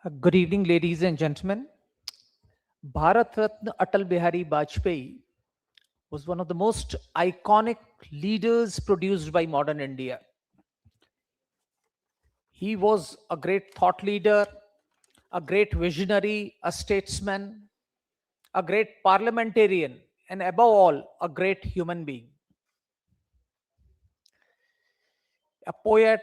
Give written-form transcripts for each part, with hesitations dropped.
Good evening, ladies and gentlemen. Bharat Ratna Atal Bihari Vajpayee was one of the most iconic leaders produced by modern India. He was a great thought leader, a great visionary, a statesman, a great parliamentarian, and above all, a great human being. A poet.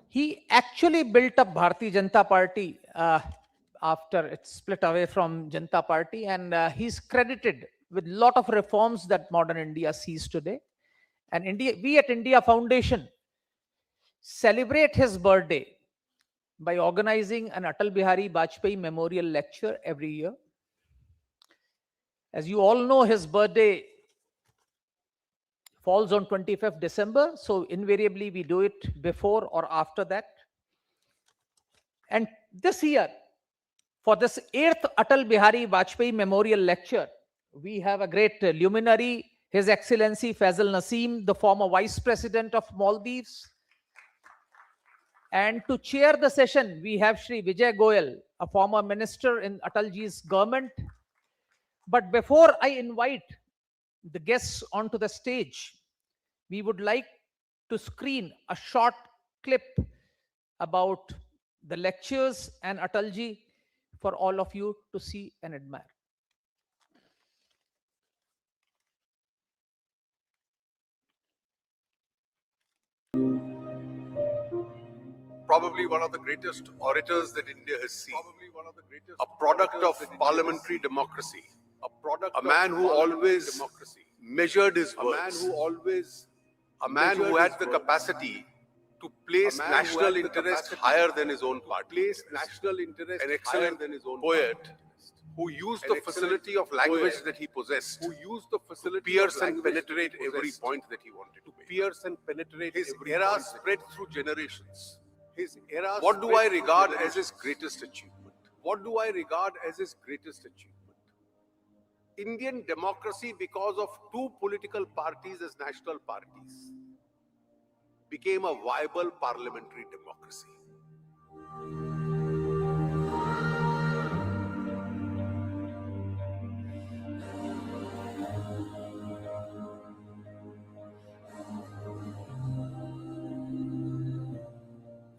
He actually built up Bharatiya Janata Party after it split away from Janata Party, and he's credited with a lot of reforms that modern India sees today. And we at India Foundation celebrate his birthday by organizing an Atal Bihari Vajpayee Memorial Lecture every year. As you all know, his birthday falls on 25th December, so invariably we do it before or after that. And this year, for this 8th Atal Bihari Vajpayee Memorial Lecture, we have a great luminary, His Excellency Faisal Naseem, the former Vice President of Maldives. And to chair the session, we have Shri Vijay Goyal, a former minister in Atalji's government. But before I invite the guests onto the stage, we would like to screen a short clip about the lectures and Atalji for all of you to see and admire. Probably one of the greatest orators that India has seen. A product of parliamentary democracy. A man who always measured his words. A man who had the capacity to place national interest higher than his own party. An excellent poet who used the facility of language that he possessed to pierce and penetrate every point that he wanted to make. His era spread through generations. What do I regard as his greatest achievement? Indian democracy, because of two political parties as national parties, became a viable parliamentary democracy.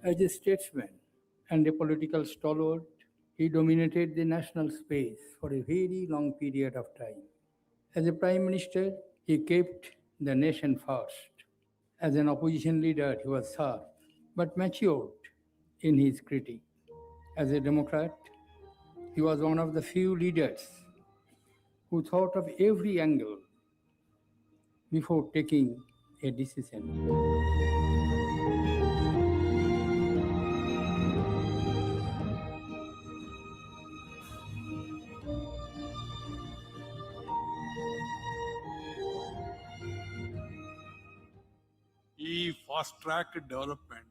As a statesman and a political stalwart, he dominated the national space for a very long period of time. As a prime minister, he kept the nation first. As an opposition leader, he was sharp but matured in his critique. As a Democrat, he was one of the few leaders who thought of every angle before taking a decision. He fast-tracked development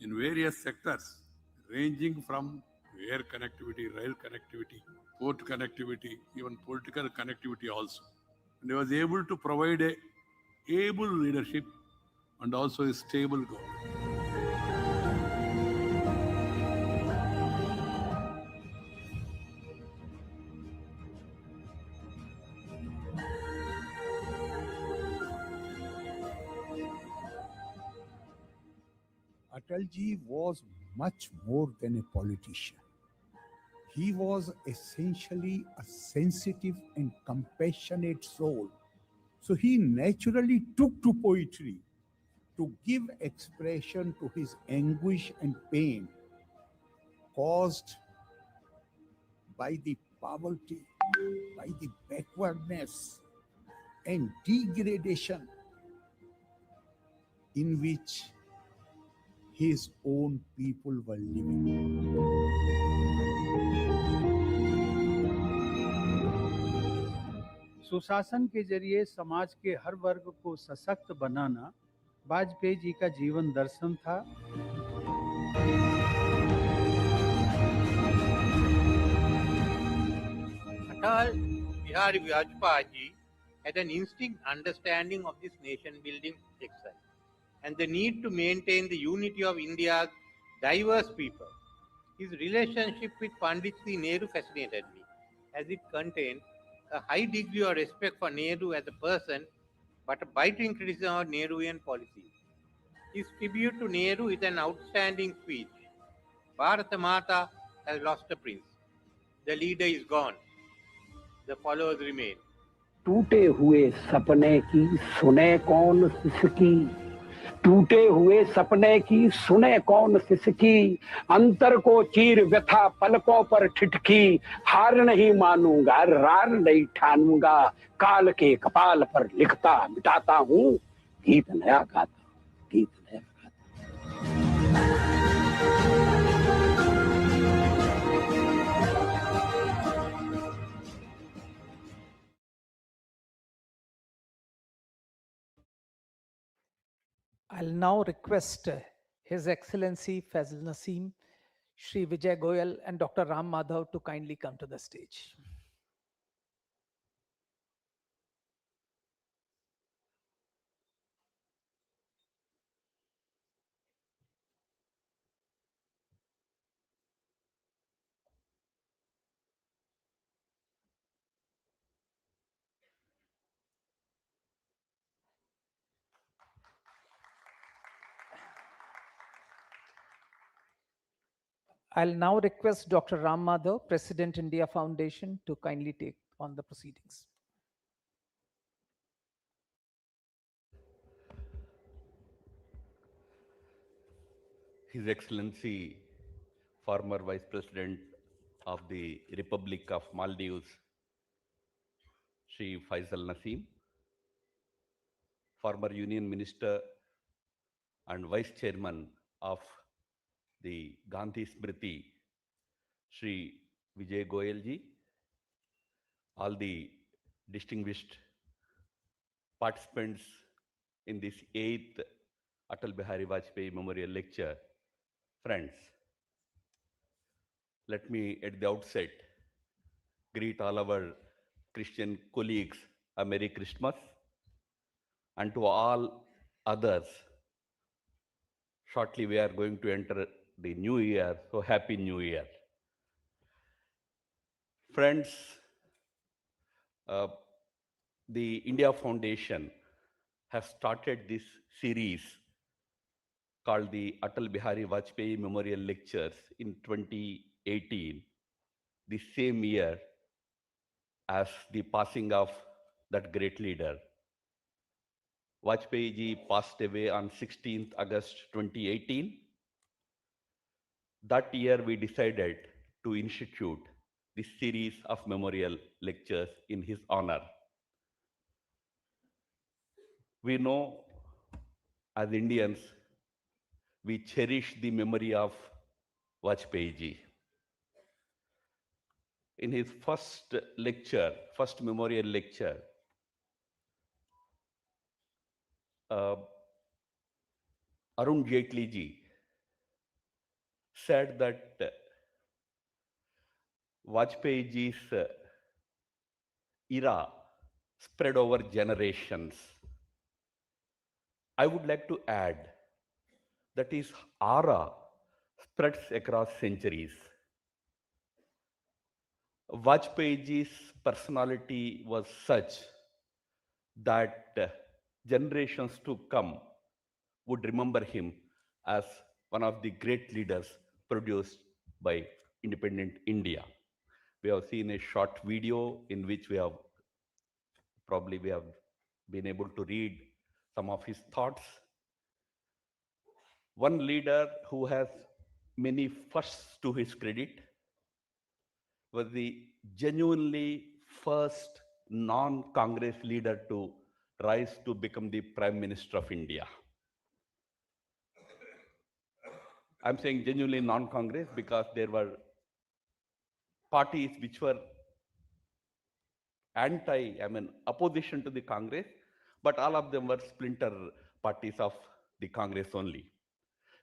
in various sectors, ranging from air connectivity, rail connectivity, port connectivity, even political connectivity also. And he was able to provide a able leadership and also a stable government. Atalji was much more than a politician. He was essentially a sensitive and compassionate soul. So he naturally took to poetry to give expression to his anguish and pain caused by the poverty, by the backwardness and degradation in which his own people were living. सुशासन के जरिए समाज के हर वर्ग को सशक्त बनाना वाजपेयी जी का जीवन दर्शन था। Atal Bihari Vajpayee had an instinct understanding of this nation-building exercise and the need to maintain the unity of India's diverse people. His relationship with Pandit Sri Nehru fascinated me, as it contained a high degree of respect for Nehru as a person, but a biting criticism of Nehruvian policies. His tribute to Nehru is an outstanding speech. Bharata Mata has lost a prince. The leader is gone. The followers remain. टूटे हुए सपने की सुने कौन सिसकी, टूटे हुए सपने की सुने कौन सिसकी, अंतर को चीर व्यथा पलकों पर ठिठकी, हार नहीं मानूंगा रार नहीं ठानूंगा, काल के कपाल पर लिखता मिटाता हूँ, गीत नया गाता, गीत नया गाता। I'll now request His Excellency Fazil Naseem, Shri Vijay Goyal, and Dr. Ram Madhav to kindly come to the stage. I'll now request Dr. Ram Madhav, President India Foundation, to kindly take on the proceedings. His Excellency, former Vice President of the Republic of Maldives, Shri Faisal Naseem, former Union Minister and Vice Chairman of the Gandhi Smriti, Shri Vijay Goyal ji, all the distinguished participants in this 8th Atal Bihari Vajpayee Memorial Lecture, friends, let me at the outset greet all our Christian colleagues a Merry Christmas, and to all others, shortly we are going to enter the new year, so Happy New Year. Friends, the India Foundation has started this series called the Atal Bihari Vajpayee Memorial Lectures in 2018, the same year as the passing of that great leader. Vajpayee ji passed away on 16th August 2018. That year we decided to institute this series of memorial lectures in his honor. We know as Indians, we cherish the memory of Vajpayee ji. In his first lecture, first memorial lecture, Arun Jaitley ji said that Vajpayee ji's era spread over generations. I would like to add that his aura spreads across centuries. Vajpayee ji's personality was such that generations to come would remember him as one of the great leaders produced by independent India. We have seen a short video in which we have been able to read some of his thoughts. One leader who has many firsts to his credit was the genuinely first non-Congress leader to rise to become the Prime Minister of India. I'm saying genuinely non-Congress because there were parties which were opposition to the Congress, but all of them were splinter parties of the Congress only.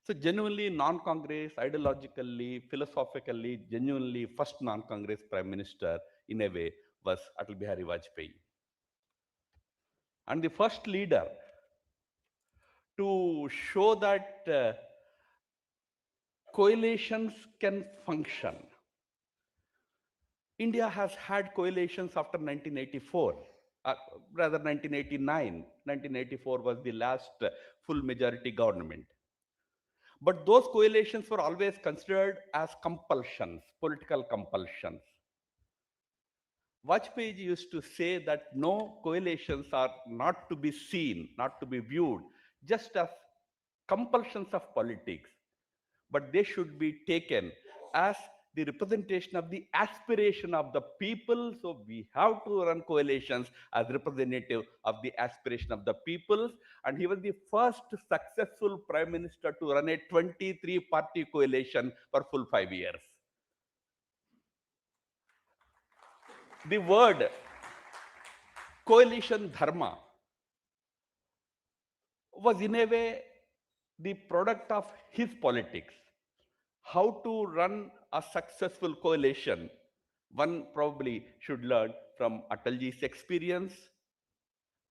So genuinely non-Congress, ideologically, philosophically, genuinely first non-Congress Prime Minister in a way was Atal Bihari Vajpayee. And the first leader to show that coalitions can function. India has had coalitions after 1984, rather 1989. 1984 was the last full majority government. But those coalitions were always considered as compulsions, political compulsions. Vajpayee used to say that no, coalitions are not to be seen, not to be viewed just as compulsions of politics, but they should be taken as the representation of the aspiration of the people. So we have to run coalitions as representative of the aspiration of the peoples. And he was the first successful prime minister to run a 23-party coalition for full 5 years. The word coalition dharma was in a way the product of his politics. How to run a successful coalition, one probably should learn from Atalji's experience,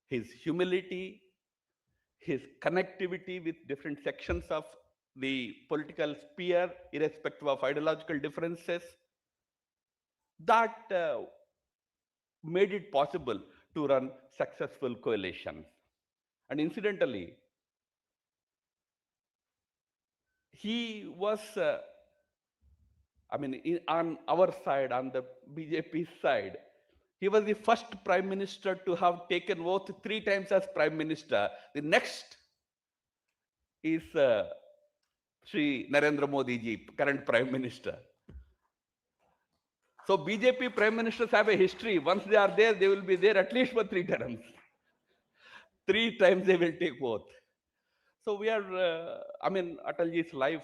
his humility, his connectivity with different sections of the political sphere, irrespective of ideological differences. That made it possible to run successful coalitions. And incidentally, he was, on our side, on the BJP side, he was the first prime minister to have taken oath 3 times as prime minister. The next is Sri Narendra Modi ji, current prime minister. So BJP prime ministers have a history. Once they are there, they will be there at least for 3 terms. 3 times they will take oath. So we are, Atalji's life,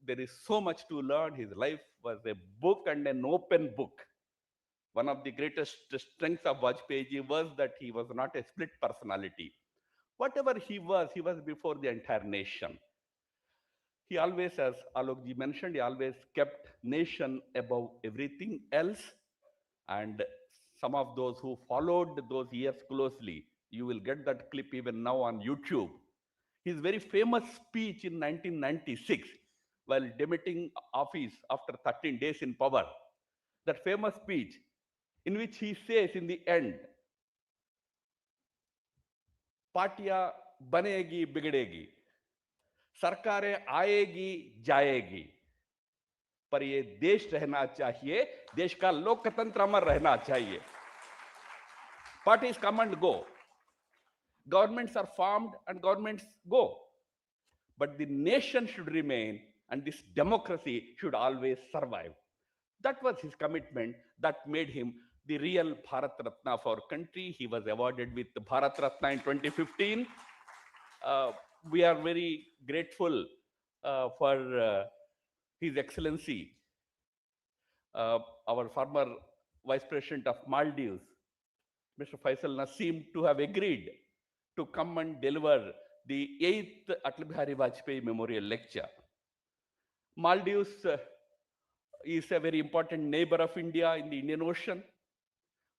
there is so much to learn. His life was a book and an open book. One of the greatest strengths of Vajpayee was that he was not a split personality. Whatever he was before the entire nation. He always, as Alokji mentioned, he always kept nation above everything else. And some of those who followed those years closely, you will get that clip even now on YouTube. His very famous speech in 1996, while demitting office after 13 days in power, that famous speech in which he says in the end, पार्टियां बनेगी बिगड़ेगी, सरकारें आएगी जाएगी, पर ये देश रहना चाहिए, देश का लोकतंत्र अमर रहना चाहिए. Parties come and go, governments are formed and governments go, but the nation should remain and this democracy should always survive. That was his commitment that made him the real Bharat Ratna of our country. He was awarded with the Bharat Ratna in 2015. We are very grateful for His Excellency, our former Vice President of Maldives, Mr. Faisal Naseem, to have agreed to come and deliver the 8th Atal Bihari Vajpayee Memorial Lecture. Maldives is a very important neighbor of India in the Indian Ocean.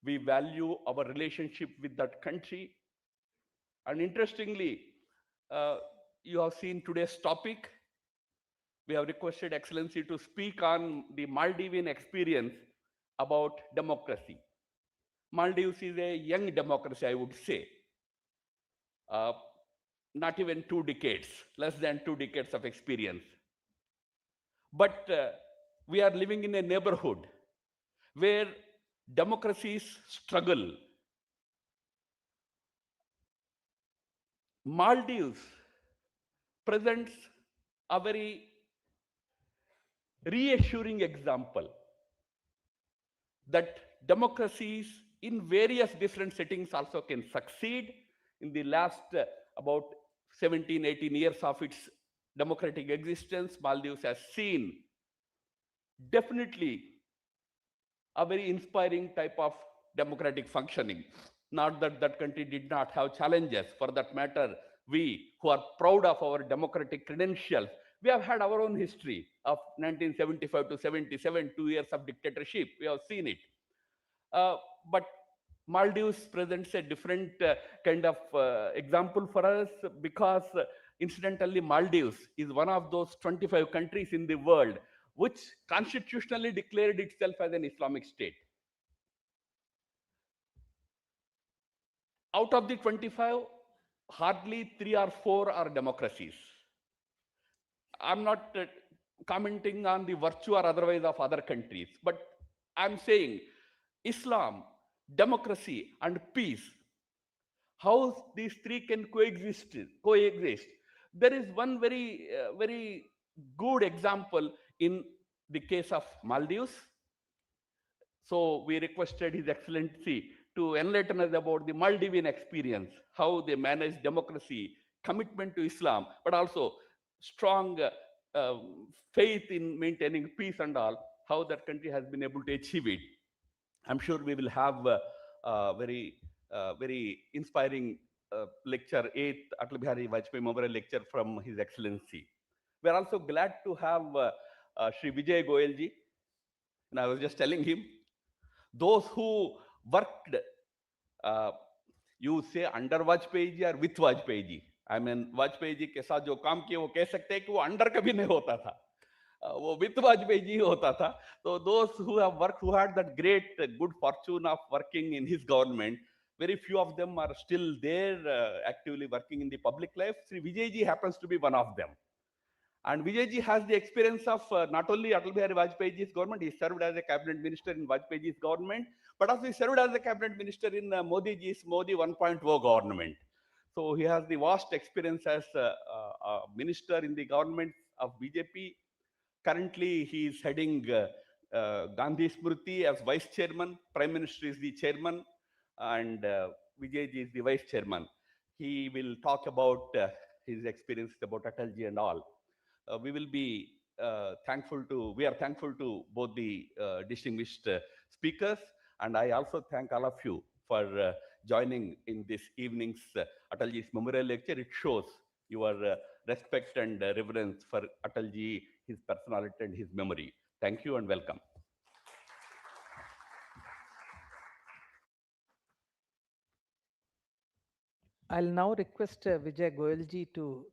We value our relationship with that country. And interestingly, you have seen today's topic. We have requested Excellency to speak on the Maldivian experience about democracy. Maldives is a young democracy, I would say. Not even 2 decades, less than 2 decades of experience. But we are living in a neighborhood where democracies struggle. Maldives presents a very reassuring example that democracies in various different settings also can succeed. In the last about 17, 18 years of its democratic existence, Maldives has seen definitely a very inspiring type of democratic functioning. Not that that country did not have challenges. For that matter, we who are proud of our democratic credentials, we have had our own history of 1975 to 77, 2 years of dictatorship. We have seen it. But Maldives presents a different kind of example for us because Incidentally, Maldives is one of those 25 countries in the world which constitutionally declared itself as an Islamic state. Out of the 25, hardly 3 or 4 are democracies. I'm not commenting on the virtue or otherwise of other countries, but I'm saying Islam, democracy, and peace, how these three can coexist. There is one very good example in the case of Maldives. So we requested His Excellency to enlighten us about the Maldivian experience, how they manage democracy, commitment to Islam, but also strong faith in maintaining peace and all, how that country has been able to achieve it. I'm sure we will have a very inspiring lecture, 8th Atal Bihari Vajpayee Memorial Lecture from His Excellency. We are also glad to have Sri Vijay Goyalji. And I was just telling him, those who worked, you say under Vajpayee ji or with Vajpayee ji. I mean, Vajpayee ji के साथ जो काम किए वो कह सकते हैं कि वो अंडर कभी नहीं होता था, वो with Vajpayee ji होता था. So those who have worked, who had that great good fortune of working in his government, very few of them are still there actively working in the public life. Sri Vijay ji happens to be one of them. And Vijay ji has the experience of not only Atal Bihari Vajpayee ji's government, he served as a cabinet minister in Vajpayee ji's government, but also he served as a cabinet minister in Modi ji's Modi 1.0 government. So he has the vast experience as a minister in the government of BJP. Currently, he is heading Gandhi Smriti as vice chairman. Prime Minister is the chairman, and Vijay ji is the vice chairman. He will talk about his experience about Atalji and all. We are thankful to both the distinguished speakers, and I also thank all of you for joining in this evening's Atalji's memorial lecture. It shows your respect and reverence for Atalji, his personality and his memory. Thank you and welcome. I'll now request Vijay Goyalji to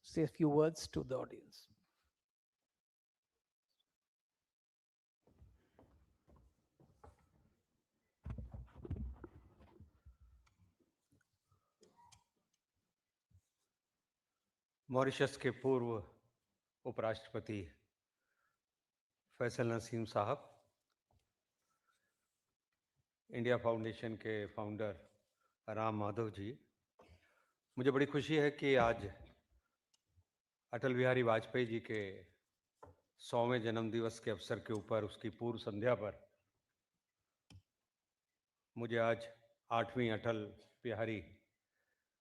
say a few words to the audience. Mauritius के पूर्व उपराष्ट्रपति फैसल नसीम साहब, India foundation के founder Ram Madhav ji, मुझे बड़ी खुशी है कि आज अटल बिहारी वाजपेयी जी के 100वें जन्मदिवस के अवसर के ऊपर उसकी पूर्व संध्या पर मुझे आज 8वीं अटल बिहारी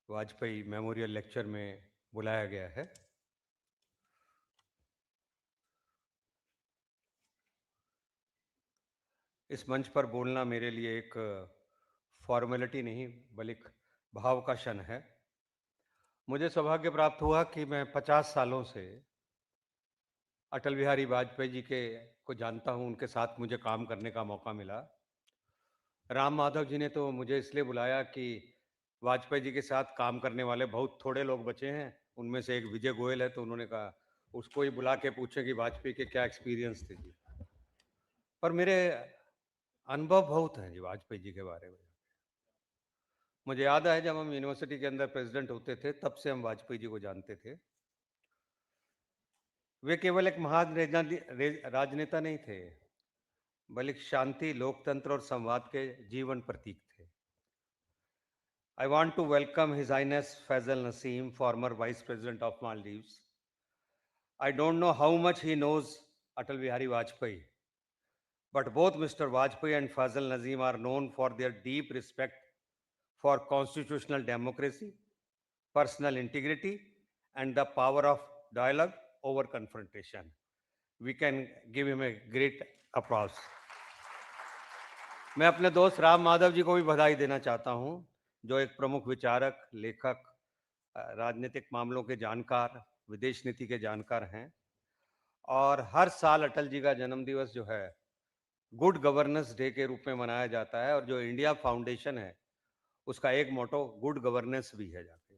वाजपेयी मेमोरियल लेक्चर में बुलाया गया है। इस मंच पर बोलना मेरे लिए एक फॉर्मेलिटी नहीं बल्कि भाव का क्षण है। मुझे सौभाग्य प्राप्त हुआ कि मैं 50 सालों से अटल बिहारी वाजपेयी जी को जानता हूं, उनके साथ मुझे काम करने का मौका मिला। राम माधव जी ने तो मुझे इसलिए बुलाया कि वाजपेयी जी के साथ काम करने वाले बहुत थोड़े लोग बचे हैं, उनमें से एक विजय गोयल है, तो उन्होंने कहा उसको ही बुला के पूछे कि वाजपेयी के क्या एक्सपीरियंस थे जी। पर मेरे अनुभव बहुत हैं जी वाजपेयी जी के बारे में। मुझे याद है जब हम यूनिवर्सिटी के अंदर प्रेसिडेंट होते थे तब से हम वाजपेयी जी को जानते थे। वे केवल एक महान राजनेता नहीं थे, बल्कि शांति, लोकतंत्र और संवाद के जीवन प्रतीक थे। I want to welcome His Highness Faisal Naseem, former Vice President of Maldives. I don't know how much he knows Atal Bihari Vajpayee, but both Mr. Vajpayee and Faisal Naseem are known for their deep respect for constitutional democracy, personal integrity, and the power of dialogue over confrontation. We can give him a great applause. मैं अपने दोस्त राम माधव जी को भी बधाई देना चाहता हूं, जो एक प्रमुख विचारक, लेखक, राजनीतिक मामलों के जानकार, विदेश नीति के जानकार हैं। और हर साल अटल जी का जन्मदिवस जो है गुड गवर्नेंस डे के रूप में मनाया जाता है, और जो इंडिया फाउंडेशन है उसका एक मोटो गुड गवर्नेंस भी है जाके।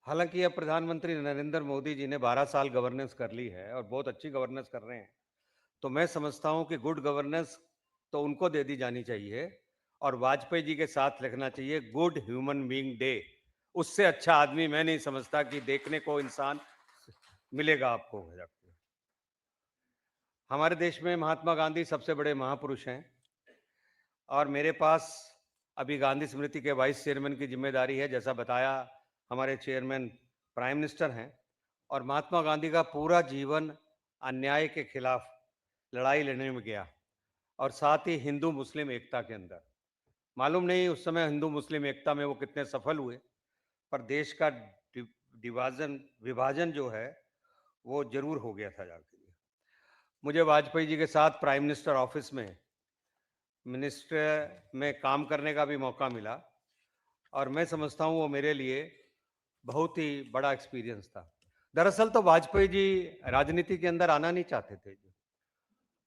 हालांकि अब प्रधानमंत्री नरेंद्र मोदी जी ने 12 साल गवर्नेंस कर ली है और बहुत अच्छी गवर्नेंस कर रहे हैं, तो मैं समझता हूं कि गुड गवर्नेंस तो उनको दे दी जानी चाहिए और वाजपेयी जी के साथ लिखना चाहिए गुड ह्यूमन बीइंग डे। उससे अच्छा आदमी मैं नहीं समझता कि देखने को इंसान मिलेगा आपको। हमारे देश में महात्मा गांधी सबसे बड़े महापुरुष हैं और मेरे पास अभी गांधी स्मृति के वाइस चेयरमैन की जिम्मेदारी है। जैसा बताया, हमारे चेयरमैन प्राइम मिनिस्टर हैं और महात्मा गांधी का पूरा जीवन अन्याय के खिलाफ लड़ाई लड़ने में गया और साथ ही हिंदू मुस्लिम एकता के अंदर। मालूम नहीं उस समय हिंदू मुस्लिम एकता में वो कितने सफल हुए, पर देश का विभाजन जो है वो जरूर हो गया था जाके। मुझे वाजपेयी जी के साथ प्राइम मिनिस्टर ऑफिस में मिनिस्टर में काम करने का भी मौका मिला और मैं समझता हूँ वो मेरे लिए बहुत ही बड़ा एक्सपीरियंस था। दरअसल तो वाजपेयी जी राजनीति के अंदर आना नहीं चाहते थे।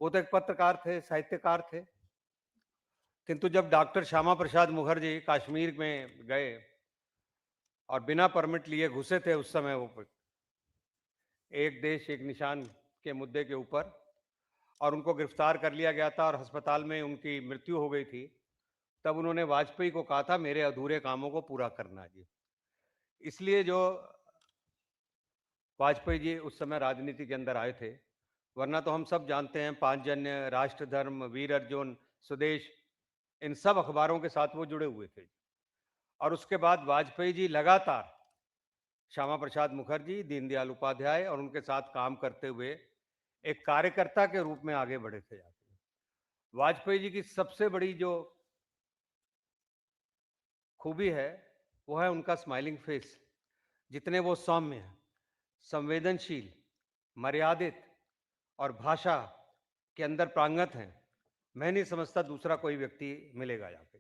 वो तो एक पत्रकार थे, साहित्यकार थे, किंतु जब डॉक्टर श्यामा प्रसाद मुखर्जी कश्मीर में गए और बिना परमिट लिए घुसे थे, उस समय वो एक देश एक निशान के मुद्दे के ऊपर, और उनको गिरफ्तार कर लिया गया था और अस्पताल में उनकी मृत्यु हो गई थी, तब उन्होंने वाजपेयी को कहा था मेरे अधूरे कामों को पूरा करना जी। इसलिए जो वाजपेयी जी उस समय राजनीति के अंदर आए थे, वरना तो हम सब जानते हैं पांचजन्य, राष्ट्र धर्म, वीर अर्जुन, स्वदेश, इन सब अखबारों के साथ वो जुड़े हुए थे। और उसके बाद वाजपेयी जी लगातार श्यामा प्रसाद मुखर्जी, दीनदयाल उपाध्याय और उनके साथ काम करते हुए एक कार्यकर्ता के रूप में आगे बढ़े थे। वाजपेयी जी की सबसे बड़ी जो खूबी है वो है उनका स्माइलिंग फेस। जितने वो सौम्य, संवेदनशील, मर्यादित और भाषा के अंदर प्रांगत हैं, मैं नहीं समझता दूसरा कोई व्यक्ति मिलेगा यहाँ पे।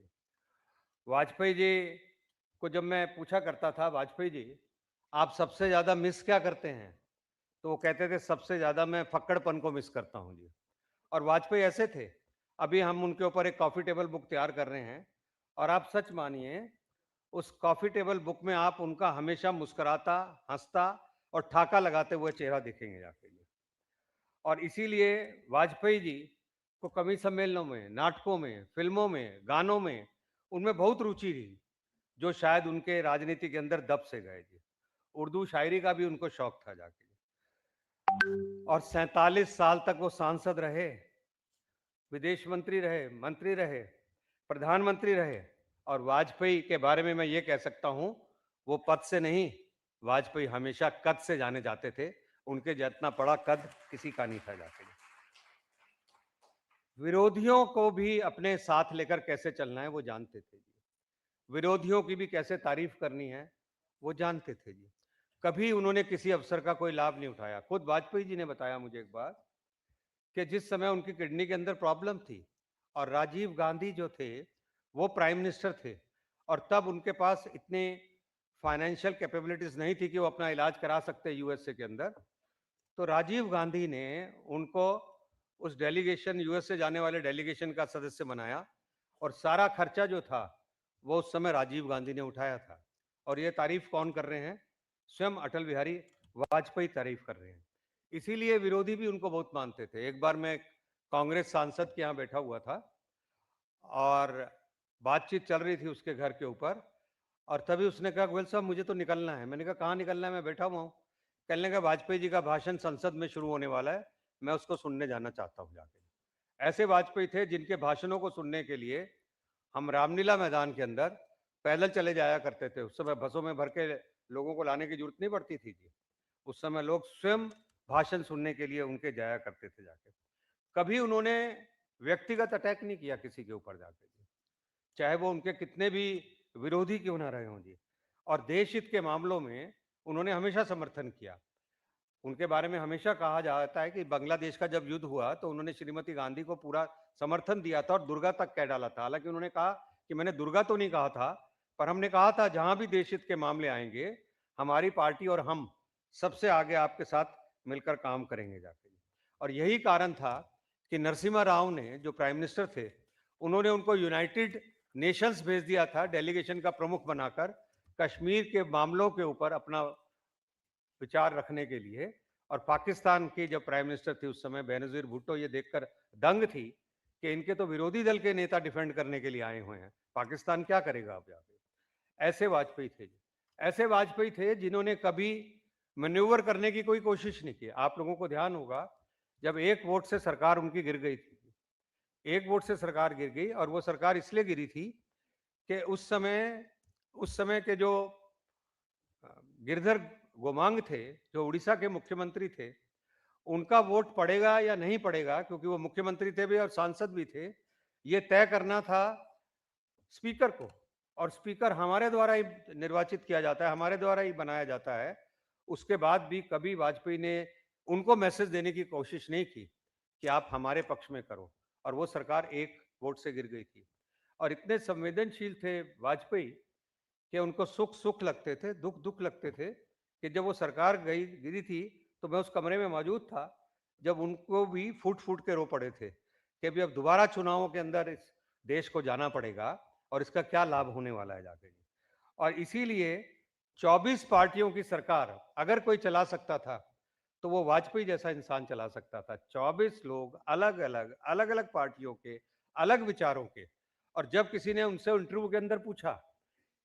वाजपेयी जी को जब मैं पूछा करता था, वाजपेयी जी आप सबसे ज़्यादा मिस क्या करते हैं, तो वो कहते थे सबसे ज़्यादा मैं फक्कड़पन को मिस करता हूँ जी। और वाजपेयी ऐसे थे। अभी हम उनके ऊपर एक कॉफ़ी टेबल बुक तैयार कर रहे हैं और आप सच मानिए उस कॉफ़ी टेबल बुक में आप उनका हमेशा मुस्कुराता, हंसता और ठाका लगाते हुए चेहरा देखेंगे जाके। और इसीलिए वाजपेयी जी को कवि सम्मेलनों में, नाटकों में, फिल्मों में, गानों में उनमें बहुत रुचि रही, जो शायद उनके राजनीति के अंदर दब से गए जी। उर्दू शायरी का भी उनको शौक था जाके। और 47 साल तक वो सांसद रहे, विदेश मंत्री रहे, मंत्री रहे, प्रधानमंत्री रहे। और वाजपेयी के बारे में मैं ये कह सकता हूं, वो पद से नहीं, वाजपेयी हमेशा कद से जाने जाते थे। उनके जितना बड़ा कद किसी का नहीं था जाके। विरोधियों को भी अपने साथ लेकर कैसे चलना है वो जानते थे जी। विरोधियों की भी कैसे तारीफ करनी है वो जानते थे जी। कभी उन्होंने किसी अवसर का कोई लाभ नहीं उठाया। खुद वाजपेयी जी ने बताया मुझे एक बार कि जिस समय उनकी किडनी के अंदर प्रॉब्लम थी और राजीव गांधी जो थे वो प्राइम मिनिस्टर थे, और तब उनके पास इतने फाइनेंशियल कैपेबिलिटीज नहीं थी कि वो अपना इलाज करा सकते यूएसए के अंदर, तो राजीव गांधी ने उनको उस डेलीगेशन, यूएसए जाने वाले डेलीगेशन का सदस्य बनाया और सारा खर्चा जो था वो उस समय राजीव गांधी ने उठाया था। और ये तारीफ कौन कर रहे हैं? स्वयं अटल बिहारी वाजपेयी तारीफ कर रहे हैं। इसीलिए विरोधी भी उनको बहुत मानते थे। एक बार मैं कांग्रेस सांसद के यहाँ बैठा हुआ था और बातचीत चल रही थी उसके घर के ऊपर, और तभी उसने कहा गोयल साहब मुझे तो निकलना है। मैंने कहा कहाँ निकलना है? मैं बैठा हुआ हूँ। कहने लगा वाजपेयी जी का भाषण संसद में शुरू होने वाला है, मैं उसको सुनने जाना चाहता हूँ जाके। ऐसे वाजपेयी थे जिनके भाषणों को सुनने के लिए हम रामलीला मैदान के अंदर पैदल चले जाया करते थे। उस समय बसों में भर के लोगों को लाने की जरूरत नहीं पड़ती थी जी। उस समय लोग स्वयं भाषण सुनने के लिए उनके जाया करते थे जाके। कभी उन्होंने व्यक्तिगत अटैक नहीं किया किसी के ऊपर जाके, चाहे वो उनके कितने भी विरोधी क्यों ना रहे हों जी। और देश हित के मामलों में उन्होंने हमेशा समर्थन किया। उनके बारे में हमेशा कहा जाता है कि बांग्लादेश का जब युद्ध हुआ तो उन्होंने श्रीमती गांधी को पूरा समर्थन दिया था और दुर्गा तक कह डाला था। हालांकि उन्होंने कहा कि मैंने दुर्गा तो नहीं कहा था, पर हमने कहा था जहां भी देश हित के मामले आएंगे हमारी पार्टी और हम सबसे आगे आपके साथ मिलकर काम करेंगे जाके। और यही कारण था कि नरसिम्हा राव ने, जो प्राइम मिनिस्टर थे, उन्होंने उनको यूनाइटेड नेशंस भेज दिया था डेलीगेशन का प्रमुख बनाकर। कश्मीर के मामलों के ऊपर अपना विचार रखने के लिए। और पाकिस्तान के जब प्राइम मिनिस्टर थे उस समय बेनजीर भुट्टो ये देखकर दंग थी कि इनके तो विरोधी दल के नेता डिफेंड करने के लिए आए हुए हैं, पाकिस्तान क्या करेगा अब यहाँ पे। ऐसे वाजपेयी थे, ऐसे वाजपेयी थे जिन्होंने कभी मैन्यूवर करने की कोई कोशिश नहीं की। आप लोगों को ध्यान होगा जब एक वोट से सरकार उनकी गिर गई थी, एक वोट से सरकार गिर गई, और वो सरकार इसलिए गिरी थी कि उस समय के जो गिरधर गोमांग थे, जो उड़ीसा के मुख्यमंत्री थे, उनका वोट पड़ेगा या नहीं पड़ेगा, क्योंकि वो मुख्यमंत्री थे भी और सांसद भी थे, ये तय करना था स्पीकर को। और स्पीकर हमारे द्वारा ही निर्वाचित किया जाता है, हमारे द्वारा ही बनाया जाता है। उसके बाद भी कभी वाजपेयी ने उनको मैसेज देने की कोशिश नहीं की कि आप हमारे पक्ष में करो, और वो सरकार एक वोट से गिर गई थी। और इतने संवेदनशील थे वाजपेयी कि उनको सुख सुख लगते थे, दुख दुख लगते थे, कि जब वो सरकार गिरी थी तो मैं उस कमरे में मौजूद था जब उनको भी फूट फूट के रो पड़े थे कि अभी अब दोबारा चुनावों के अंदर इस देश को जाना पड़ेगा और इसका क्या लाभ होने वाला है जाके। और इसीलिए 24 पार्टियों की सरकार अगर कोई चला सकता था तो वो वाजपेयी जैसा इंसान चला सकता था। 24 लोग अलग अलग पार्टियों के, अलग विचारों के। और जब किसी ने उनसे इंटरव्यू के अंदर पूछा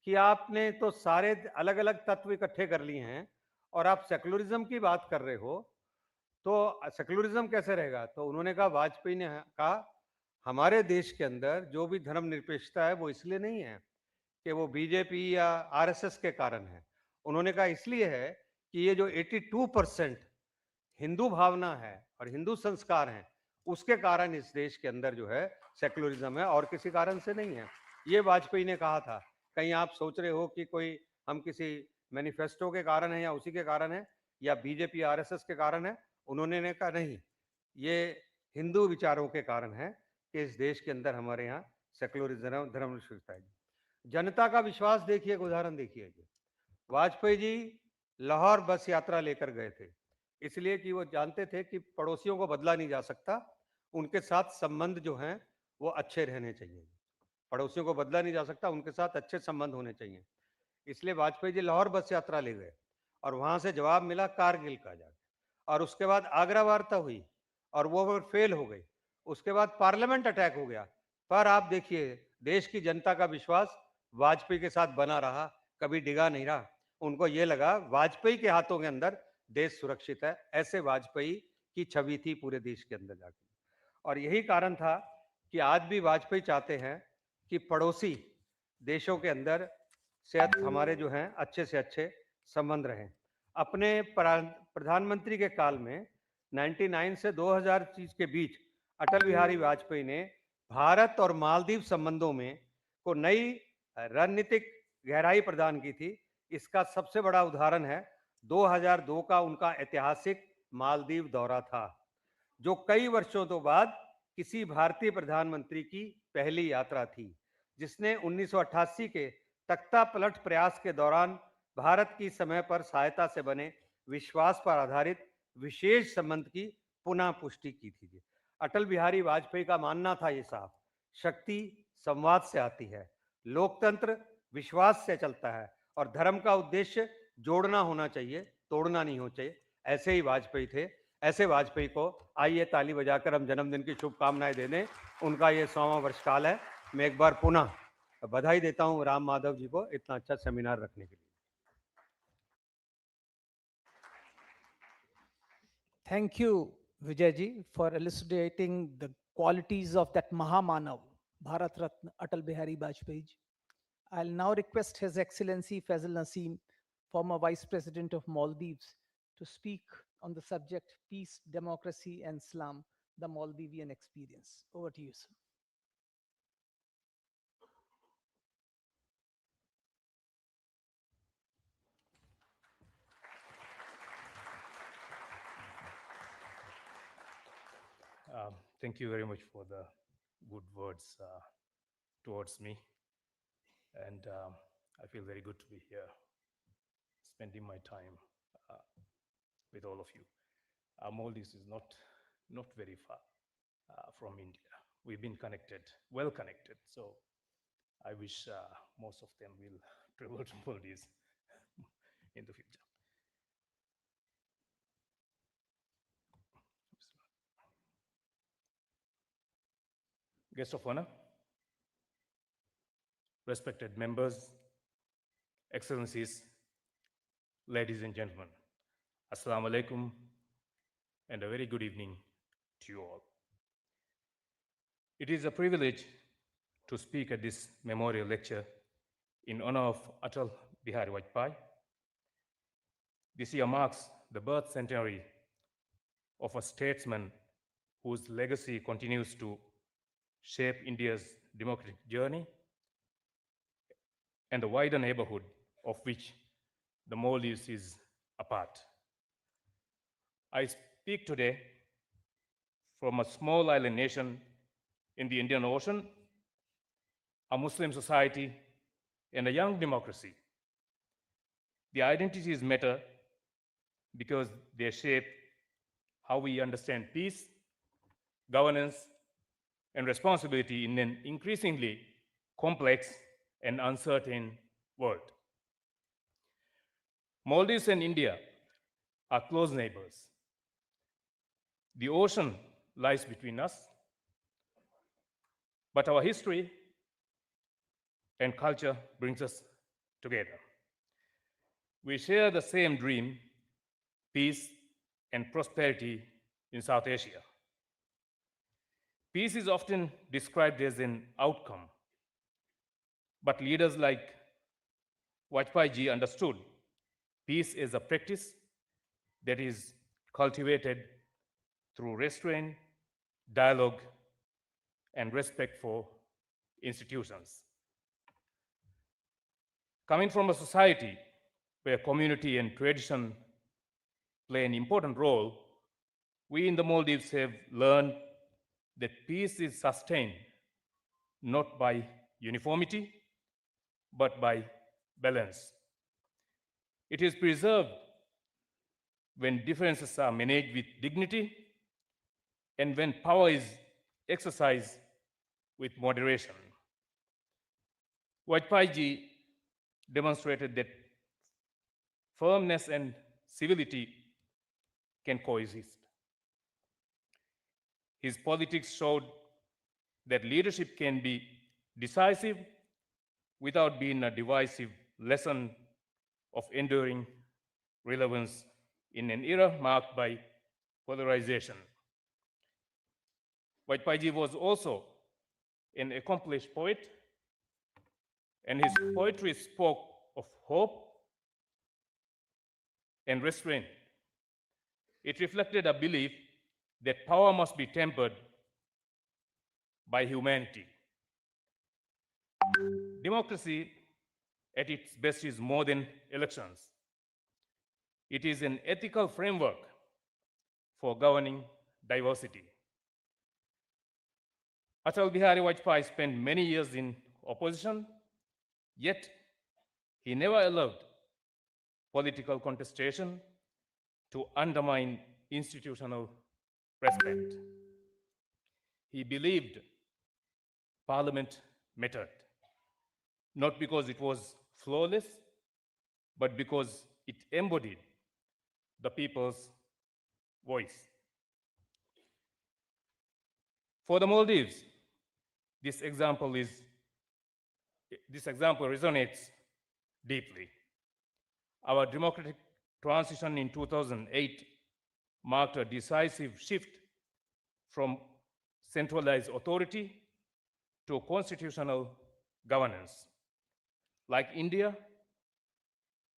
कि आपने तो सारे अलग अलग तत्व इकट्ठे कर लिए हैं और आप सेकुलरिज्म की बात कर रहे हो, तो सेकुलरिज्म कैसे रहेगा। तो उन्होंने कहा, वाजपेयी ने कहा, हमारे देश के अंदर जो भी धर्मनिरपेक्षता है वो इसलिए नहीं है कि वो बीजेपी या आरएसएस के कारण है। उन्होंने कहा इसलिए है कि ये जो 82% हिंदू भावना है और हिंदू संस्कार हैं, उसके कारण इस देश के अंदर जो है सेकुलरिज्म है, और किसी कारण से नहीं है। ये वाजपेयी ने कहा था। कहीं आप सोच रहे हो कि कोई हम किसी मैनिफेस्टो के कारण है या उसी के कारण है या बीजेपी आरएसएस के कारण है। उन्होंने ने कहा नहीं, ये हिंदू विचारों के कारण है कि इस देश के अंदर हमारे यहाँ सेकुलरिज्म धर्मनिरपेक्षता है। जनता का विश्वास देखिए, एक उदाहरण देखिए। वाजपेयी जी लाहौर बस यात्रा लेकर गए थे, इसलिए कि वो जानते थे कि पड़ोसियों को बदला नहीं जा सकता, उनके साथ संबंध जो हैं वो अच्छे रहने चाहिए। पड़ोसियों को बदला नहीं जा सकता, उनके साथ अच्छे संबंध होने चाहिए। इसलिए वाजपेयी जी लाहौर बस यात्रा ले गए और वहां से जवाब मिला कारगिल का जाके। और उसके बाद आगरा वार्ता हुई और वो फेल हो गई। उसके बाद पार्लियामेंट अटैक हो गया। पर आप देखिए, देश की जनता का विश्वास वाजपेयी के साथ बना रहा, कभी डिगा नहीं रहा। उनको ये लगा वाजपेयी के हाथों के अंदर देश सुरक्षित है। ऐसे वाजपेयी की छवि थी पूरे देश के अंदर जाके। और यही कारण था कि आज भी वाजपेयी चाहते हैं कि पड़ोसी देशों के अंदर से हमारे जो हैं अच्छे से अच्छे संबंध रहें। अपने प्रधानमंत्री के काल में 99 से 2000 के बीच अटल बिहारी वाजपेयी ने भारत और मालदीव संबंधों में को नई रणनीतिक गहराई प्रदान की थी। इसका सबसे बड़ा उदाहरण है 2002 का उनका ऐतिहासिक मालदीव दौरा था, जो कई वर्षों तो बाद किसी भारतीय प्रधानमंत्री की पहली यात्रा थी, जिसने 1988 के तख्ता पलट प्रयास के दौरान भारत की समय पर सहायता से बने विश्वास पर आधारित विशेष संबंध की पुनः पुष्टि की थी। अटल बिहारी वाजपेयी का मानना था ये साहब, शक्ति संवाद से आती है, लोकतंत्र विश्वास से चलता है और धर्म का उद्देश्य जोड़ना होना चाहिए, तोड़ना नहीं होना चाहिए। ऐसे ही वाजपेयी थे। ऐसे वाजपेयी को आइए ताली बजाकर हम जन्मदिन की शुभकामनाएं दे दें। उनका ये 100वां वर्षकाल है। मैं एक बार पुनः बधाई देता हूं राम माधव जी को इतना अच्छा सेमिनार रखने के लिए। Thank you, Vijayji, for elucidating the qualities of that Mahamanav, Bharat Ratna Atal Bihari Vajpayee. I'll now request His Excellency Fazil Naseem, former Vice President of Maldives, to speak on the subject Peace, Democracy, and Islam, the Maldivian Experience. Over to you, sir. Thank you very much for the good words towards me. And I feel very good to be here, spending my time uh, with all of you. Maldives is not very far from India. We've been connected, well connected. So I wish most of them will travel to Maldives in the future. Guest of honor, respected members, excellencies, ladies and gentlemen, Assalamu alaikum, and a very good evening to you all. It is a privilege to speak at this memorial lecture in honor of Atal Bihari Vajpayee. This year marks the birth centenary of a statesman whose legacy continues to shape India's democratic journey and the wider neighborhood of which the Maldives is a part. I speak today from a small island nation in the Indian Ocean, a Muslim society, and a young democracy. The identities matter because they shape how we understand peace, governance, and responsibility in an increasingly complex and uncertain world. Maldives and India are close neighbors. The ocean lies between us, but our history and culture brings us together. We share the same dream, peace and prosperity in South Asia. Peace is often described as an outcome, but leaders like Vajpayee ji understood peace is a practice that is cultivated through restraint, dialogue, and respect for institutions. Coming from a society where community and tradition play an important role, we in the Maldives have learned that peace is sustained not by uniformity, but by balance. It is preserved when differences are managed with dignity and when power is exercised with moderation. Vajpayee ji demonstrated that firmness and civility can coexist. His politics showed that leadership can be decisive without being a divisive lesson of enduring relevance in an era marked by polarization. Vajpayee ji was also an accomplished poet, and his poetry spoke of hope and restraint. It reflected a belief that power must be tempered by humanity. Democracy at its best is more than elections. It is an ethical framework for governing diversity. Atal Bihari Vajpayee spent many years in opposition, yet he never allowed political contestation to undermine institutional respect. He believed Parliament mattered, not because it was flawless, but because it embodied the people's voice. For the Maldives, this example resonates deeply. Our democratic transition in 2008 marked a decisive shift from centralized authority to constitutional governance. Like India,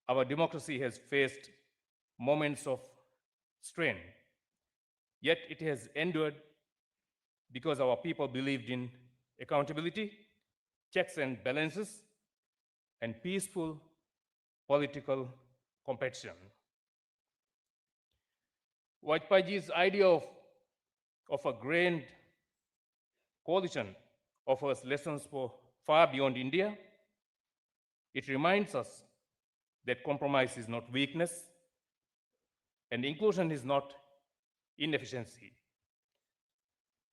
our democracy has faced moments of strain, yet it has endured because our people believed in accountability, checks and balances, and peaceful political competition. Vajpayee's idea of a grand coalition offers lessons for far beyond India. It reminds us that compromise is not weakness and inclusion is not inefficiency.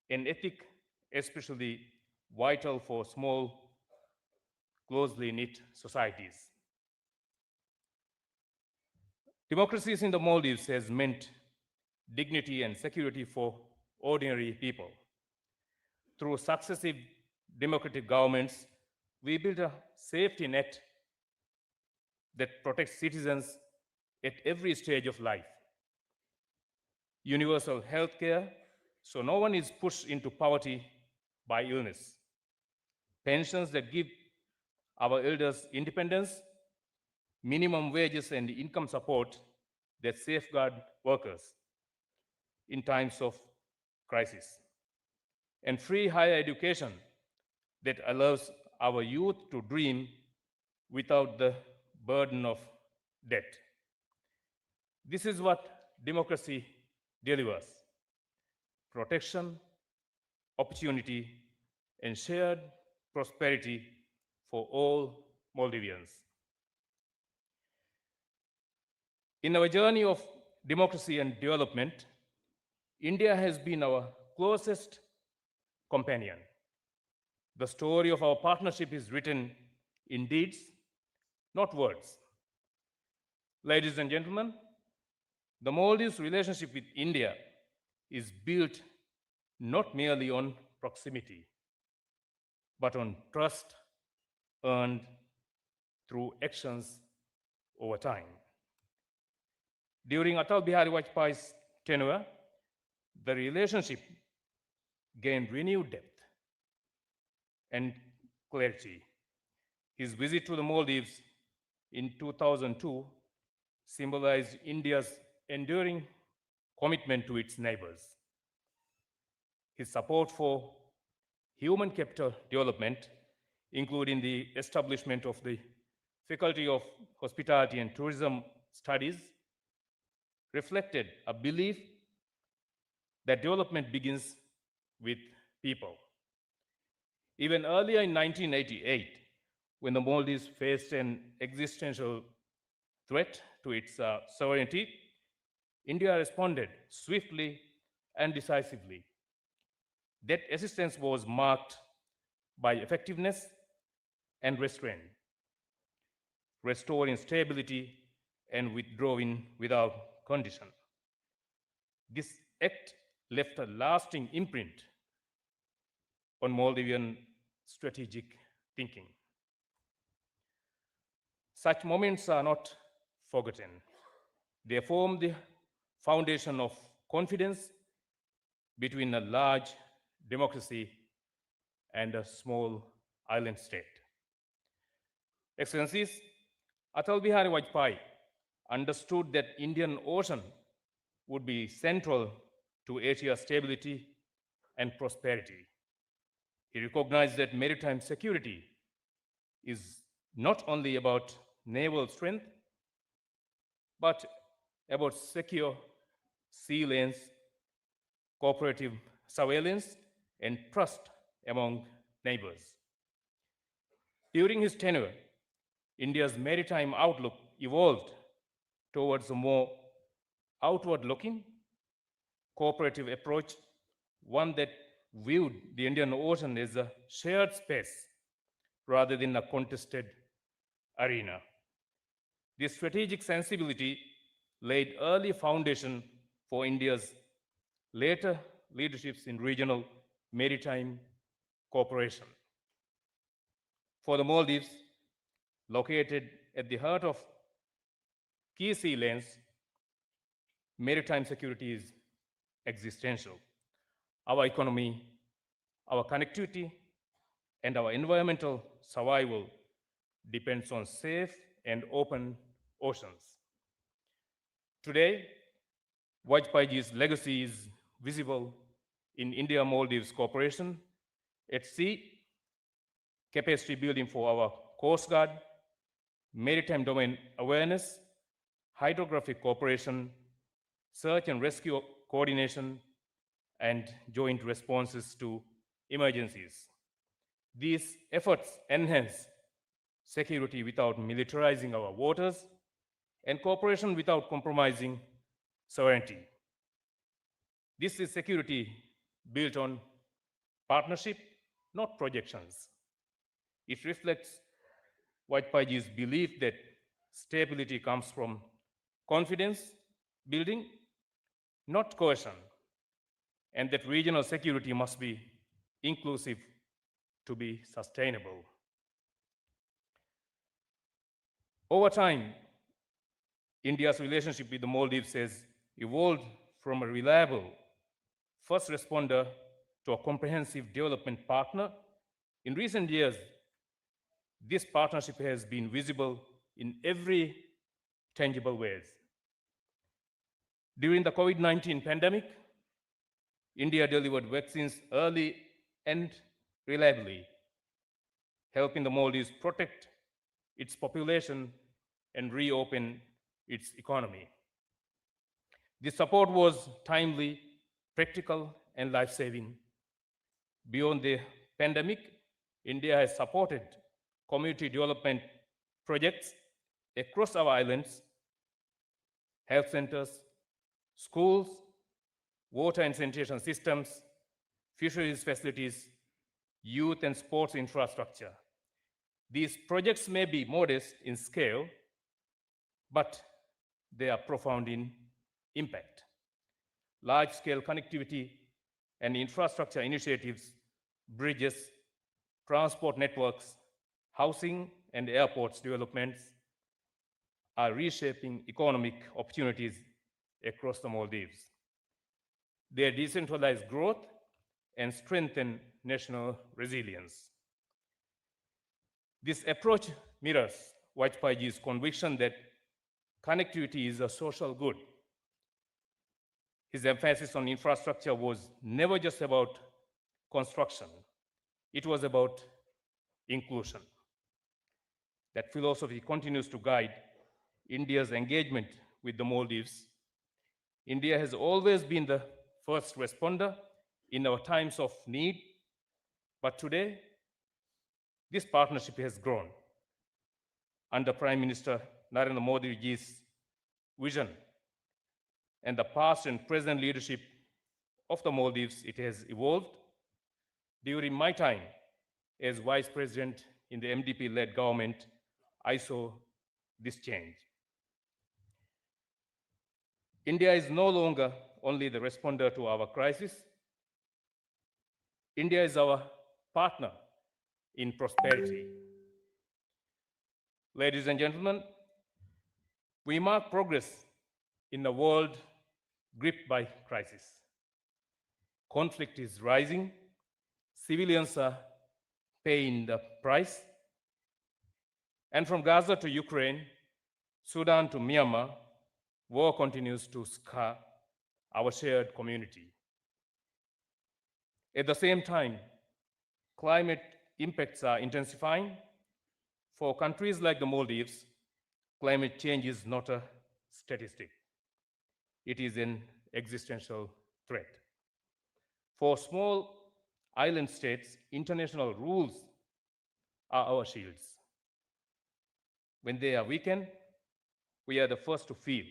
An ethic especially vital for small, closely knit societies. Democracies in the Maldives has meant dignity and security for ordinary people. Through successive democratic governments, we built a safety net that protects citizens at every stage of life. Universal health care, so no one is pushed into poverty by illness. Pensions that give our elders independence, minimum wages and income support that safeguard workers in times of crisis, and free higher education that allows our youth to dream without the burden of debt. This is what democracy delivers: protection, opportunity, and shared prosperity for all Maldivians. In our journey of democracy and development, India has been our closest companion. The story of our partnership is written in deeds, not words. Ladies and gentlemen, the Maldives' relationship with India is built not merely on proximity, but on trust earned through actions over time. During Atal Bihari Vajpayee's tenure, the relationship gained renewed depth and clarity. His visit to the Maldives in 2002 symbolized India's enduring commitment to its neighbors. His support for human capital development, including the establishment of the Faculty of Hospitality and Tourism Studies, reflected a belief that development begins with people. Even earlier in 1988, when the Maldives faced an existential threat to its sovereignty, India responded swiftly and decisively. That assistance was marked by effectiveness and restraint, restoring stability and withdrawing without condition. This act left a lasting imprint on Maldivian strategic thinking. Such moments are not forgotten. They form the foundation of confidence between a large democracy and a small island state. Excellencies, Atal Bihari Vajpayee understood that Indian Ocean would be central to Asia's stability and prosperity. He recognized that maritime security is not only about naval strength, but about secure sea lanes, cooperative surveillance, and trust among neighbors. During his tenure, India's maritime outlook evolved towards a more outward-looking, cooperative approach, one that viewed the Indian Ocean as a shared space rather than a contested arena. This strategic sensibility laid early foundation for India's later leaderships in regional maritime cooperation. For the Maldives, located at the heart of key sea lanes, maritime security is existential. Our economy, our connectivity, and our environmental survival depends on safe and open oceans. Today, Vajpayee's legacy is visible in India-Maldives cooperation at sea, capacity building for our Coast Guard, maritime domain awareness, hydrographic cooperation, search and rescue coordination, and joint responses to emergencies. These efforts enhance security without militarizing our waters and cooperation without compromising sovereignty. This is security built on partnership, not projections. It reflects Vajpayee's belief that stability comes from confidence building, not coercion, and that regional security must be inclusive to be sustainable. Over time, India's relationship with the Maldives has evolved from a reliable first responder to a comprehensive development partner. In recent years, this partnership has been visible in every tangible ways. During the COVID-19 pandemic, India delivered vaccines early and reliably, helping the Maldives protect its population and reopen its economy. This support was timely, practical, and life-saving. Beyond the pandemic, India has supported community development projects across our islands, health centers, schools, water and sanitation systems, fisheries facilities, youth and sports infrastructure. These projects may be modest in scale, but they are profound in impact. Large-scale connectivity and infrastructure initiatives, bridges, transport networks, housing and airports developments are reshaping economic opportunities across the Maldives. They decentralize growth and strengthen national resilience. This approach mirrors Vajpayee's conviction that connectivity is a social good. His emphasis on infrastructure was never just about construction, it was about inclusion. That philosophy continues to guide India's engagement with the Maldives. India has always been the first responder in our times of need, but today, this partnership has grown. Under Prime Minister Narendra Modi's vision and the past and present leadership of the Maldives, it has evolved. During my time as Vice President in the MDP-led government, I saw this change. India is no longer only the responder to our crisis. India is our partner in prosperity. Ladies and gentlemen, we mark progress in a world gripped by crisis. Conflict is rising, civilians are paying the price, and from Gaza to Ukraine, Sudan to Myanmar, war continues to scar our shared community. At the same time, climate impacts are intensifying. For countries like the Maldives, climate change is not a statistic. It is an existential threat. For small island states, international rules are our shields. When they are weakened, we are the first to feel.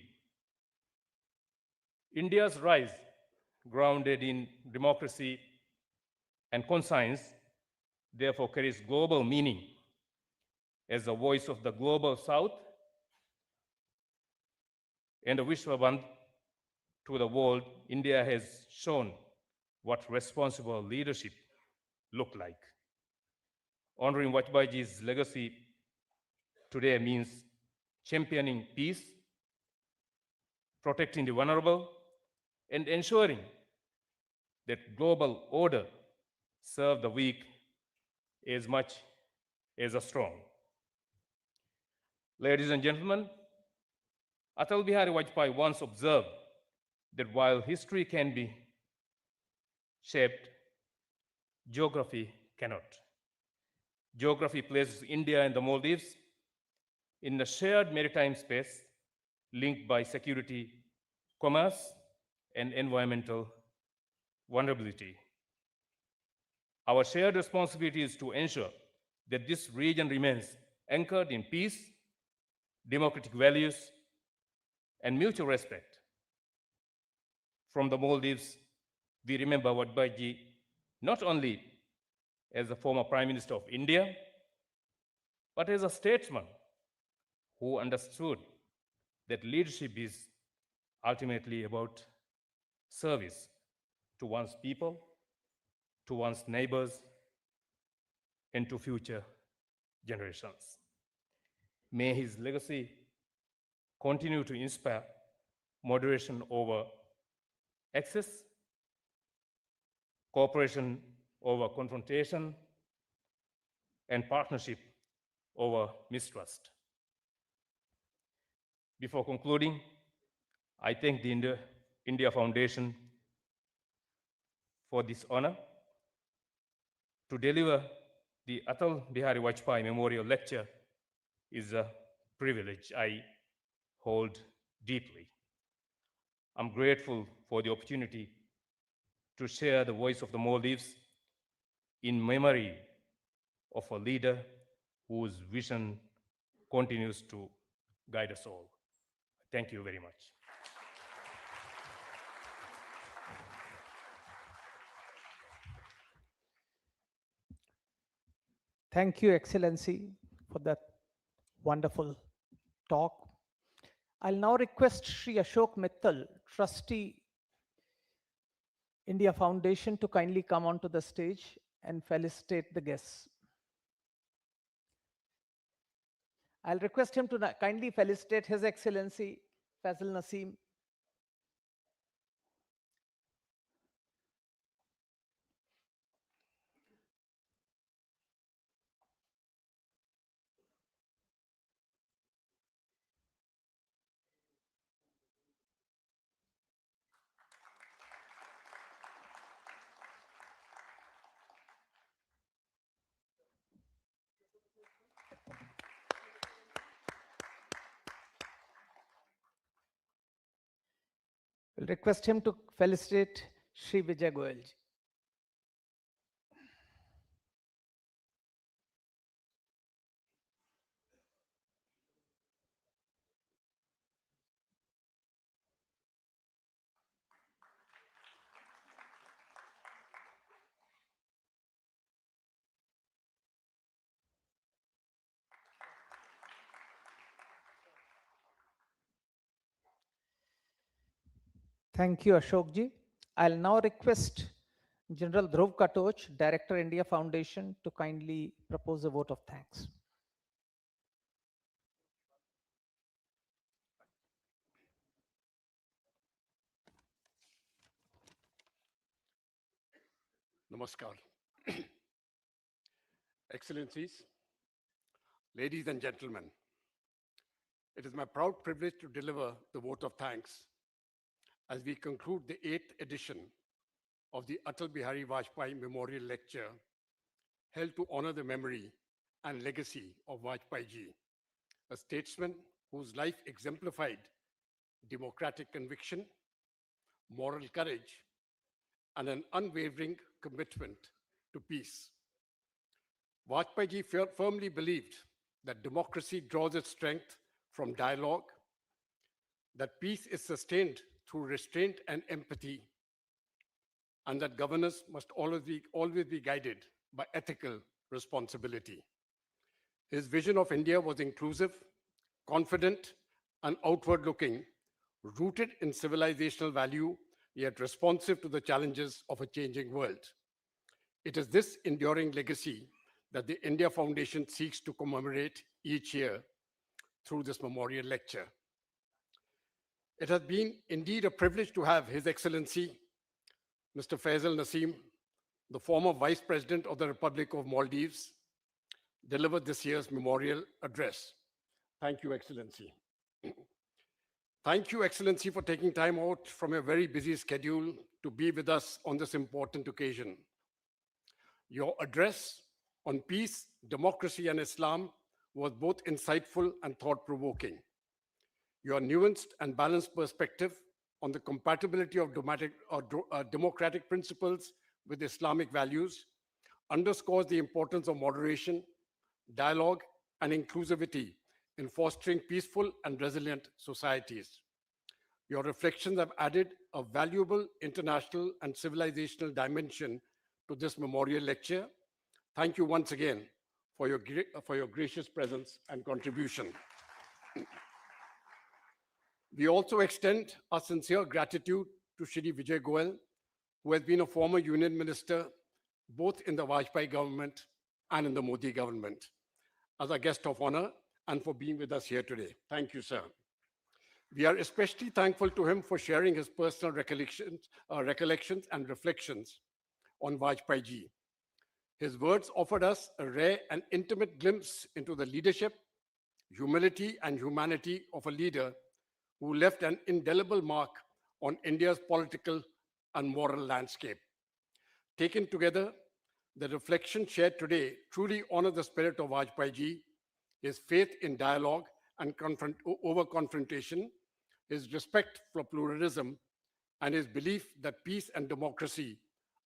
India's rise, grounded in democracy and conscience, therefore carries global meaning. As the voice of the global South and a Vishwabandh to the world, India has shown what responsible leadership looked like. Honoring Vajpayee's legacy today means championing peace, protecting the vulnerable, and ensuring that global order serve the weak as much as the strong. Ladies and gentlemen, Atal Bihari Vajpayee once observed that while history can be shaped, geography cannot. Geography places India and the Maldives in a shared maritime space linked by security, commerce, and environmental vulnerability. Our shared responsibility is to ensure that this region remains anchored in peace, democratic values, and mutual respect. From the Maldives, we remember Vajpayee not only as the former Prime Minister of India, but as a statesman who understood that leadership is ultimately about service to one's people, to one's neighbors, and to future generations. May his legacy continue to inspire moderation over excess, cooperation over confrontation, and partnership over mistrust. Before concluding, I thank the India Foundation for this honor to deliver the Atal Bihari Vajpayee Memorial Lecture is a privilege I hold deeply. I'm grateful for the opportunity to share the voice of the Maldives in memory of a leader whose vision continues to guide us all. Thank you very much. Thank you, Excellency, for that wonderful talk. I'll now request Sri Ashok Mittal, Trustee, India Foundation, to kindly come onto the stage and felicitate the guests. I'll request him to kindly felicitate His Excellency Faisal Naseem. We'll request him to felicitate Sri Vijay Goyal ji. Thank you, Ashok ji. I'll now request General Dhruv Katoch, Director, India Foundation, to kindly propose a vote of thanks. Namaskar. Excellencies, ladies and gentlemen, it is my proud privilege to deliver the vote of thanks as we conclude the 8th edition of the Atal Bihari Vajpayee Memorial Lecture held to honor the memory and legacy of Vajpayee ji, a statesman whose life exemplified democratic conviction, moral courage, and an unwavering commitment to peace. Vajpayee ji firmly believed that democracy draws its strength from dialogue, that peace is sustained through restraint and empathy, and that governance must always be guided by ethical responsibility. His vision of India was inclusive, confident, and outward-looking, rooted in civilizational value, yet responsive to the challenges of a changing world. It is this enduring legacy that the India Foundation seeks to commemorate each year through this memorial lecture. It has been indeed a privilege to have His Excellency, Mr. Faisal Naseem, the former Vice President of the Republic of Maldives, deliver this year's memorial address. Thank you, Excellency. Thank you, Excellency, for taking time out from your very busy schedule to be with us on this important occasion. Your address on peace, democracy, and Islam was both insightful and thought-provoking. Your nuanced and balanced perspective on the compatibility of democratic principles with Islamic values underscores the importance of moderation, dialogue, and inclusivity in fostering peaceful and resilient societies. Your reflections have added a valuable international and civilizational dimension to this memorial lecture. Thank you once again for your gracious presence and contribution. We also extend our sincere gratitude to Shri Vijay Goel, who has been a former union minister both in the Vajpayee government and in the Modi government, as a guest of honor and for being with us here today. Thank you, sir. We are especially thankful to him for sharing his personal recollections and reflections on Vajpayee ji. His words offered us a rare and intimate glimpse into the leadership, humility, and humanity of a leader who left an indelible mark on India's political and moral landscape. Taken together, the reflections shared today truly honor the spirit of Vajpayee ji, his faith in dialogue and over confrontation, his respect for pluralism, and his belief that peace and democracy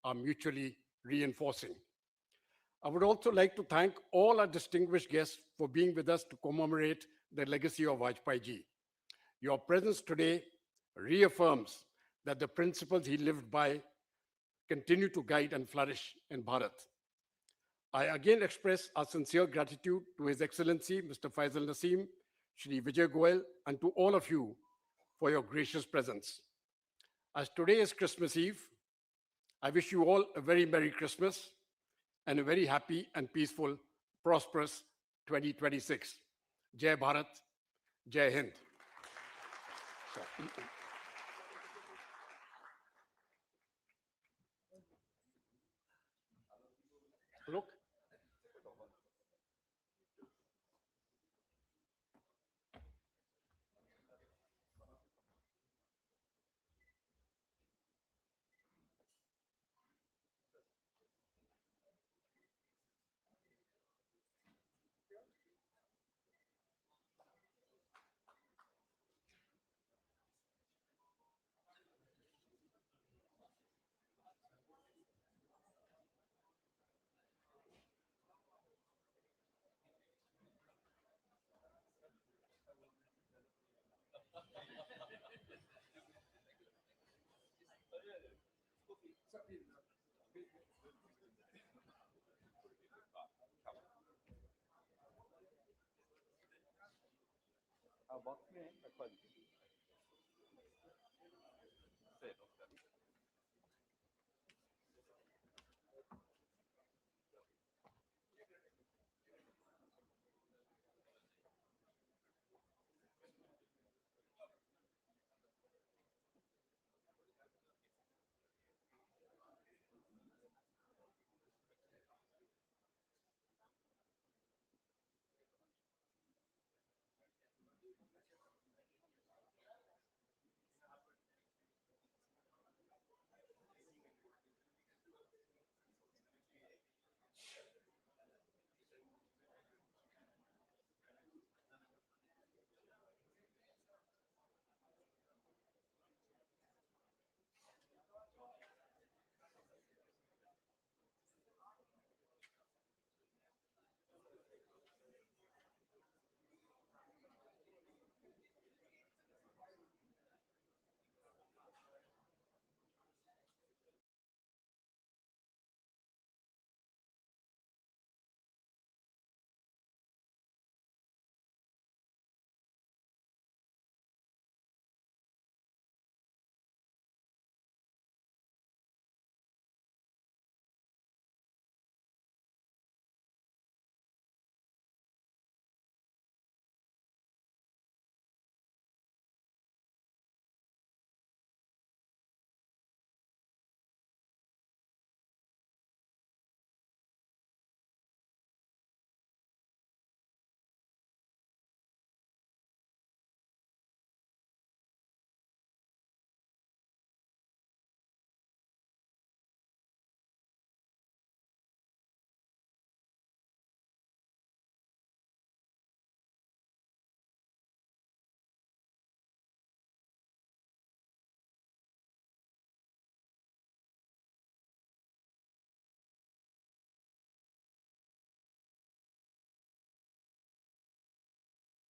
are mutually reinforcing. I would also like to thank all our distinguished guests for being with us to commemorate the legacy of Vajpayee ji. Your presence today reaffirms that the principles he lived by continue to guide and flourish in Bharat. I again express our sincere gratitude to His Excellency, Mr. Faisal Naseem, Shri Vijay Goel, and to all of you for your gracious presence. As today is Christmas Eve, I wish you all a very Merry Christmas and a very happy and peaceful, prosperous 2026. Jai Bharat, Jai Hind. Look. Box में है